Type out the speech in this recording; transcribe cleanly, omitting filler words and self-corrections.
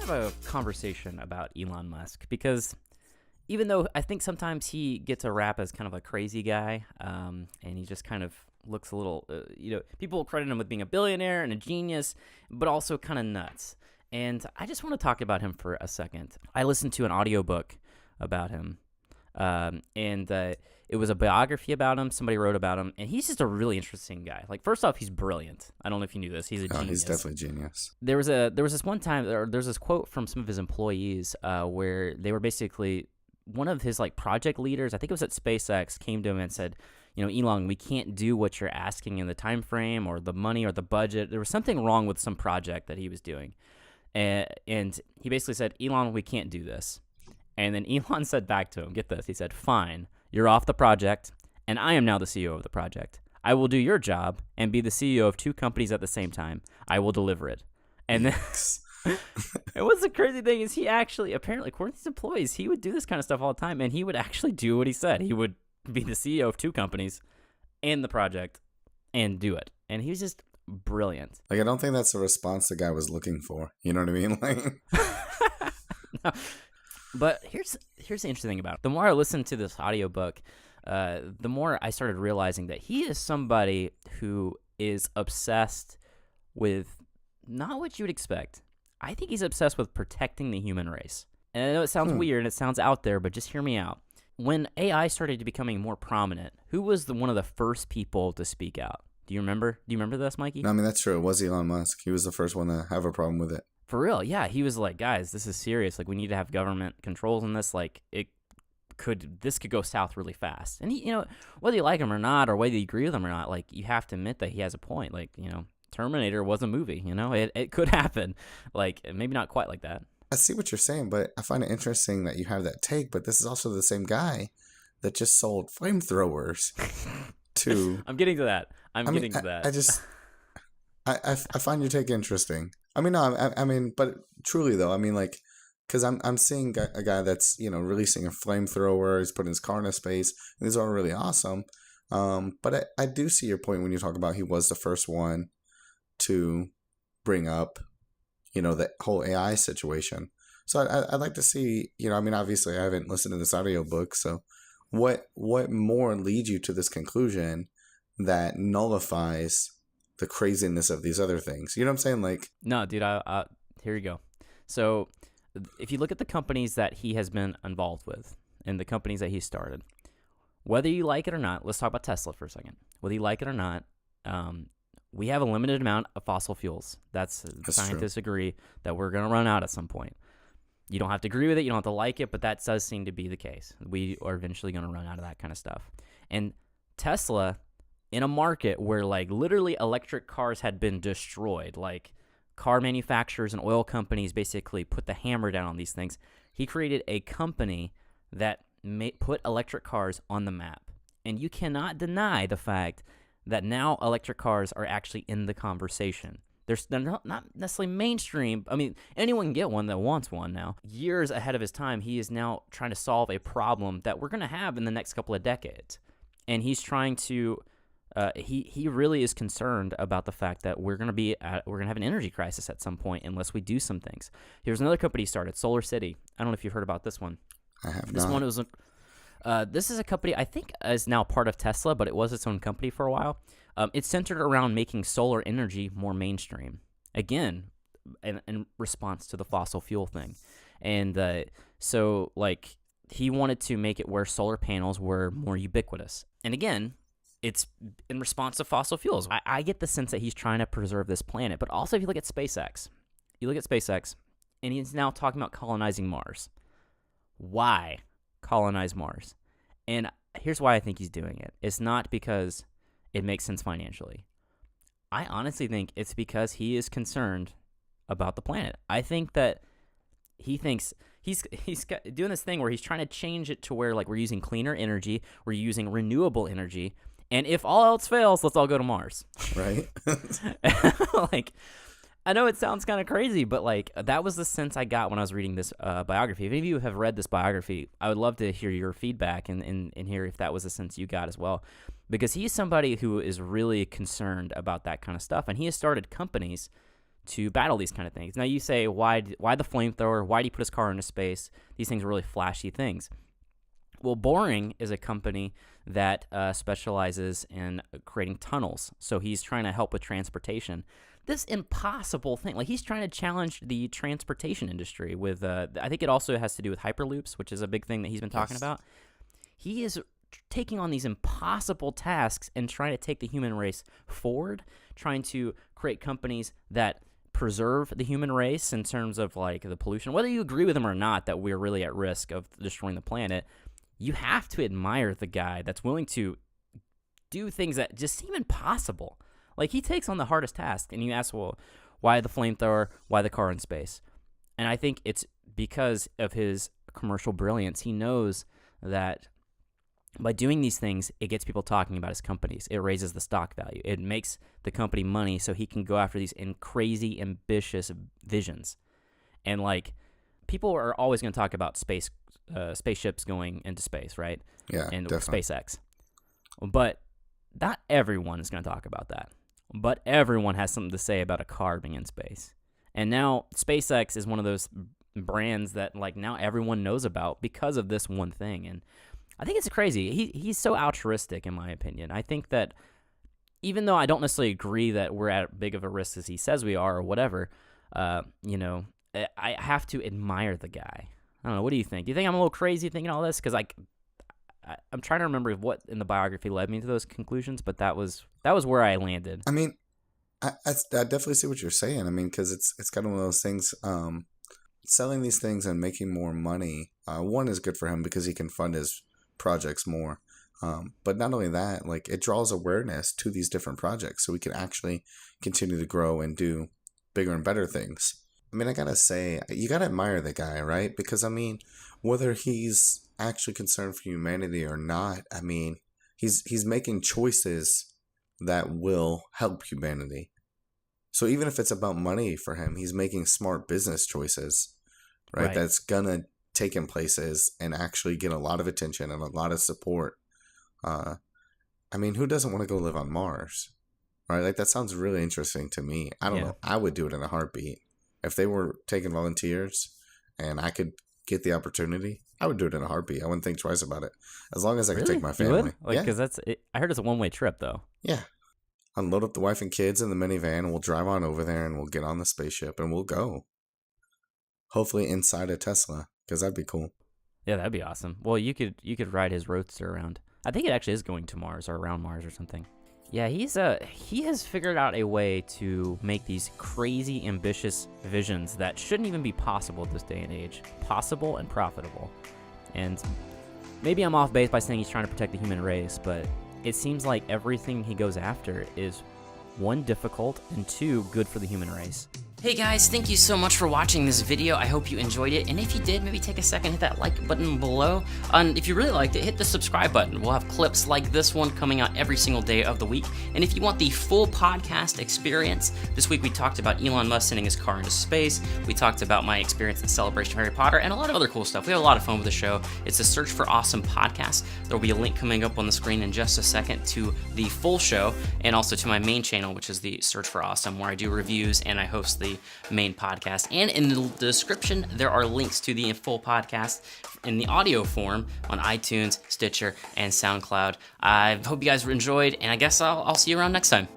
have a conversation about Elon Musk because even though I think sometimes he gets a rap as kind of a crazy guy, and he just kind of looks a little, people credit him with being a billionaire and a genius, but also kind of nuts. And I just want to talk about him for a second. I listened to an audiobook about him, and it was a biography about him. Somebody wrote about him, and he's just a really interesting guy. Like, first off, he's brilliant. I don't know if you knew this. He's a genius. He's definitely genius. There was this one time, there's this quote from some of his employees where they were basically, one of his like project leaders, I think it was at SpaceX, came to him and said, Elon, we can't do what you're asking in the time frame or the money or the budget. There was something wrong with some project that he was doing. And he basically said, Elon, we can't do this. And then Elon said back to him, get this, he said, fine, you're off the project, and I am now the CEO of the project. I will do your job and be the CEO of two companies at the same time. I will deliver it. And then, and what's the crazy thing is he actually, apparently, according to his employees, he would do this kind of stuff all the time, and he would actually do what he said. He would be the CEO of two companies and the project and do it. And he was just brilliant. Like, I don't think that's the response the guy was looking for. You know what I mean? Like, no. But here's the interesting thing about it. The more I listened to this audiobook, the more I started realizing that he is somebody who is obsessed with not what you would expect. I think he's obsessed with protecting the human race. And I know it sounds weird and it sounds out there, but just hear me out. When AI started becoming more prominent, who was one of the first people to speak out? Do you remember this, Mikey? No, I mean, that's true. It was Elon Musk. He was the first one to have a problem with it. For real, yeah. He was like, guys, this is serious. Like, we need to have government controls on this. Like, this could go south really fast. And he, whether you like him or not, or whether you agree with him or not, like, you have to admit that he has a point. Like, Terminator was a movie. It could happen. Like, maybe not quite like that. I see what you're saying, but I find it interesting that you have that take. But this is also the same guy that just sold flamethrowers to. I'm getting to that. I find your take interesting. I mean, no, I mean, but truly though, I mean, like, because I'm seeing a guy that's releasing a flamethrower. He's putting his car into space. And these are really awesome. But I do see your point when you talk about he was the first one to bring up, the whole AI situation. So I'd like to see, I mean, obviously I haven't listened to this audiobook. So what more leads you to this conclusion that nullifies the craziness of these other things? You know what I'm saying? Like, no, dude, here you go. So if you look at the companies that he has been involved with and the companies that he started, whether you like it or not, let's talk about Tesla for a second. Whether you like it or not, we have a limited amount of fossil fuels. That's scientists true. Agree that we're going to run out at some point. You don't have to agree with it. You don't have to like it, but that does seem to be the case. We are eventually going to run out of that kind of stuff. And Tesla, in a market where like literally electric cars had been destroyed, like car manufacturers and oil companies basically put the hammer down on these things, he created a company that put electric cars on the map. And you cannot deny the fact that now electric cars are actually in the conversation. They're not necessarily mainstream. I mean, anyone can get one that wants one now. Years ahead of his time, he is now trying to solve a problem that we're going to have in the next couple of decades. And he's trying to, he really is concerned about the fact that we're going to have an energy crisis at some point unless we do some things. Here's another company he started, Solar City. I don't know if you've heard about this one. I have this not. One was this is a company I think is now part of Tesla, but it was its own company for a while. It's centered around making solar energy more mainstream. Again, in response to the fossil fuel thing. And so, like, he wanted to make it where solar panels were more ubiquitous. And again, it's in response to fossil fuels. I get the sense that he's trying to preserve this planet. But also, if you look at SpaceX, and he's now talking about colonizing Mars. Why colonize Mars? And here's why I think he's doing it. It's not because it makes sense financially. I honestly think it's because he is concerned about the planet. I think that he thinks he's doing this thing where he's trying to change it to where, like, we're using cleaner energy, we're using renewable energy, and if all else fails, let's all go to Mars. Right? Like, I know it sounds kind of crazy, but like that was the sense I got when I was reading this biography. If any of you have read this biography, I would love to hear your feedback and hear if that was the sense you got as well. Because he is somebody who is really concerned about that kind of stuff, and he has started companies to battle these kind of things. Now you say, why the flamethrower? Why did he put his car into space? These things are really flashy things. Well, Boring is a company that specializes in creating tunnels. So he's trying to help with transportation. This impossible thing, like he's trying to challenge the transportation industry with, I think it also has to do with hyperloops, which is a big thing that he's been talking about. He is taking on these impossible tasks and trying to take the human race forward, trying to create companies that preserve the human race in terms of like the pollution. Whether you agree with him or not that we're really at risk of destroying the planet, you have to admire the guy that's willing to do things that just seem impossible. Like he takes on the hardest task, and you ask, well, why the flamethrower? Why the car in space? And I think it's because of his commercial brilliance. He knows that by doing these things, it gets people talking about his companies. It raises the stock value. It makes the company money so he can go after these crazy, ambitious visions. And, like, people are always going to talk about spaceships going into space, right? Yeah, and definitely. SpaceX. But not everyone is going to talk about that. But everyone has something to say about a car being in space. And now SpaceX is one of those brands that, like, now everyone knows about because of this one thing. And I think it's crazy. He's so altruistic, in my opinion. I think that even though I don't necessarily agree that we're at big of a risk as he says we are or whatever, you know, I have to admire the guy. I don't know. What do you think? Do you think I'm a little crazy thinking all this? Because I'm trying to remember what in the biography led me to those conclusions, but that was where I landed. I mean, I definitely see what you're saying. I mean, because it's kind of one of those things. Selling these things and making more money, one is good for him because he can fund his projects more. But not only that, like it draws awareness to these different projects so we can actually continue to grow and do bigger and better things. I mean, I gotta say, you gotta admire the guy, right? Because I mean, whether he's actually concerned for humanity or not, I mean, he's making choices that will help humanity. So even if it's about money for him, he's making smart business choices, right? That's gonna take him places and actually get a lot of attention and a lot of support. I mean, who doesn't want to go live on Mars, right? Like that sounds really interesting to me. I don't know. I would do it in a heartbeat. If they were taking volunteers and I could get the opportunity, I would do it in a heartbeat. I wouldn't think twice about it. As long as I could take my family. You would? Like, because I heard it's a one-way trip, though. Yeah. Unload up the wife and kids in the minivan, and we'll drive on over there, and we'll get on the spaceship, and we'll go. Hopefully inside a Tesla, because that'd be cool. Yeah, that'd be awesome. Well, you could ride his roadster around. I think it actually is going to Mars or around Mars or something. Yeah, he has figured out a way to make these crazy, ambitious visions that shouldn't even be possible at this day and age, possible and profitable. And maybe I'm off base by saying he's trying to protect the human race, but it seems like everything he goes after is, one, difficult, and two, good for the human race. Hey guys, thank you so much for watching this video. I hope you enjoyed it, and if you did, maybe take a second, hit that like button below, and if you really liked it, hit the subscribe button. We'll have clips like this one coming out every single day of the week, and if you want the full podcast experience, this week we talked about Elon Musk sending his car into space, we talked about my experience at Celebration of Harry Potter, and a lot of other cool stuff. We had a lot of fun with the show. It's a Search for Awesome podcast. There will be a link coming up on the screen in just a second to the full show, and also to my main channel, which is the Search for Awesome, where I do reviews and I host the main podcast. And in the description, there are links to the full podcast in the audio form on iTunes, Stitcher, and SoundCloud. I hope you guys enjoyed, and I guess I'll see you around next time.